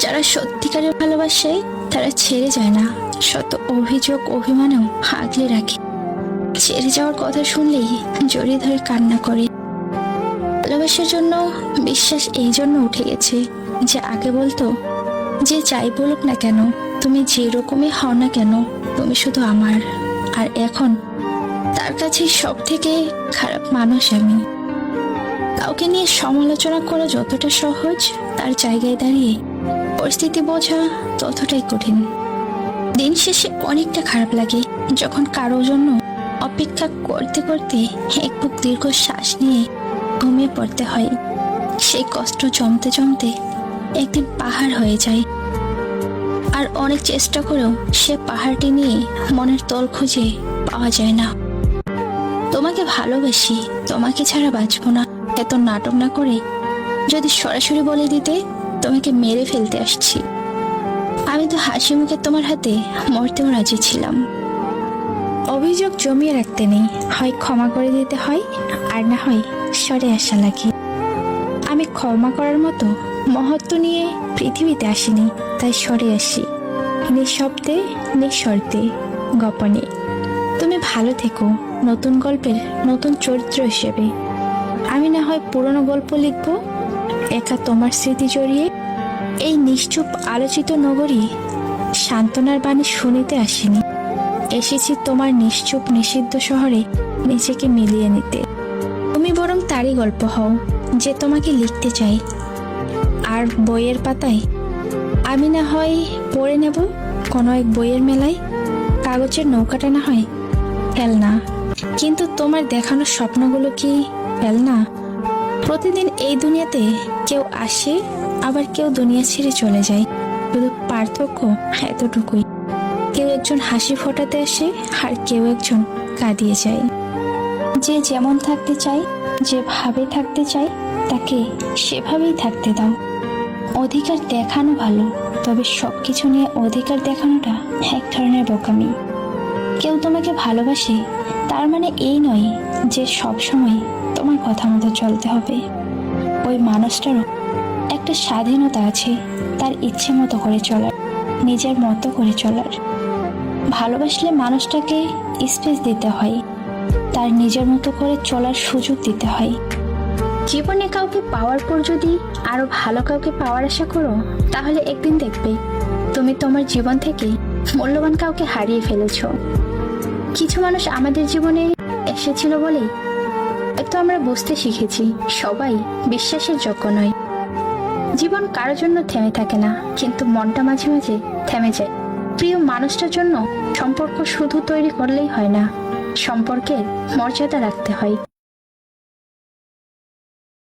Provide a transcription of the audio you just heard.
যারা সত্যিকারের ভালোবাসে তারা ছেড়ে যায় না, শত অভিযোগ অভিমানেও আগলে রাখে। ছেড়ে যাওয়ার কথা শুনলেই জড়িয়ে ধরে কান্না করে। ভালোবাসার জন্য বিশ্বাস এই জন্য উঠে গেছে যে আগে বলতো, যে যাই বলুক না কেন, তুমি যে রকমই হও না কেন, তুমি শুধু আমার। আর এখন তার কাছে সব থেকে খারাপ মানুষ আমি। কাউকে নিয়ে সমালোচনা করা যতটা সহজ, তার জায়গায় দাঁড়িয়ে পরিস্থিতি বোঝা ততটাই কঠিন। দিন শেষে অনেকটা খারাপ লাগে যখন কারো জন্য অপেক্ষা করতে করতে এক বুক দীর্ঘ শ্বাস নিয়ে ঘুমিয়ে পড়তে হয়। সেই কষ্ট জমতে জমতে একদিন পাহাড় হয়ে যায়। আর অনেক চেষ্টা করেও সে পাহাড়টি নিয়ে মনের তল খুঁজে পাওয়া যায় না। তোমাকে ভালোবাসি, তোমাকে ছাড়া বাঁচবো না, এত নাটক না করে যদি সরাসরি বলে দিতে তোমাকে মেরে ফেলতে আসছি, আমি তো হাসি মুখে তোমার হাতে মরতেও রাজি ছিলাম। অভিযোগ জমিয়ে রাখতে নেই, হয় ক্ষমা করে দিতে হয়, আর না হয় সরে আসা লাগে। আমি ক্ষমা করার মতো মহত্ব নিয়ে পৃথিবীতে আসিনি, তাই সরে আসি নিঃশব্দে, নিঃশর্তে, গোপনে। তুমি ভালো থেকো নতুন গল্পের নতুন চরিত্র হিসেবে। আমি না হয় পুরনো গল্প লিখব, একা তোমার স্মৃতি জড়িয়ে। এই নিশ্চুপ আলোচিত নগরী সান্ত্বনার বাণী শুনিতে আসিনি, এসেছি তোমার নিশ্চুপ নিষিদ্ধ শহরে নিজেকে মিলিয়ে নিতে। তুমি বরং তারই গল্প হও যে তোমাকে লিখতে চাই। আর বইয়ের পাতায় আমি না হয় পড়ে নেব কোনো এক বইয়ের মেলায়। কাগজের নৌকাটা না হয় ফেলনা, কিন্তু তোমার দেখানো স্বপ্নগুলো কি ফেলনা? প্রতিদিন এই দুনিয়াতে কেউ আসে, আবার কেউ দুনিয়া ছেড়ে চলে যায়। শুধু পার্থক্য এতটুকুই, কেউ একজন হাসি ফোটাতে আসে আর কেউ একজন কাঁদিয়ে যায়। যে যেমন থাকতে চায়, যেভাবে থাকতে চায়, তাকে সেভাবেই থাকতে দাও। অধিকার দেখানো ভালো, তবে সবকিছু নিয়ে অধিকার দেখানোটা এক ধরনের বোকামি। কেউ তোমাকে ভালোবাসে তার মানে এই নয় যে সব সময় তোমার কথা মতো চলতে হবে। ওই মানুষটারও একটা স্বাধীনতা আছে, তার ইচ্ছে মতো করে চলার, নিজের মতো করে চলার। ভালোবাসলে মানুষটাকে স্পেস দিতে হয়, তার নিজের মতো করে চলার সুযোগ দিতে হয়। জীবনে কাউকে পাওয়ার পর যদি আরো ভালো কাউকে পাওয়ার আশা করো, তাহলে একদিন দেখবে তুমি তোমার জীবন থেকে মূল্যবান কাউকে হারিয়ে ফেলেছো। কিছু মানুষ আমাদের জীবনে এসেছিল বলেই হয়তো আমরা বুঝতে শিখেছি সবাই বিশ্বাসের যোগ্য নয়। জীবন কারোর জন্য থেমে থাকে না, কিন্তু মনটা মাঝে মাঝে থেমে যায়। প্রিয় মানুষটার জন্য সম্পর্ক শুধু তৈরি করলেই হয় না, সম্পর্কের মর্যাদা রাখতে হয়।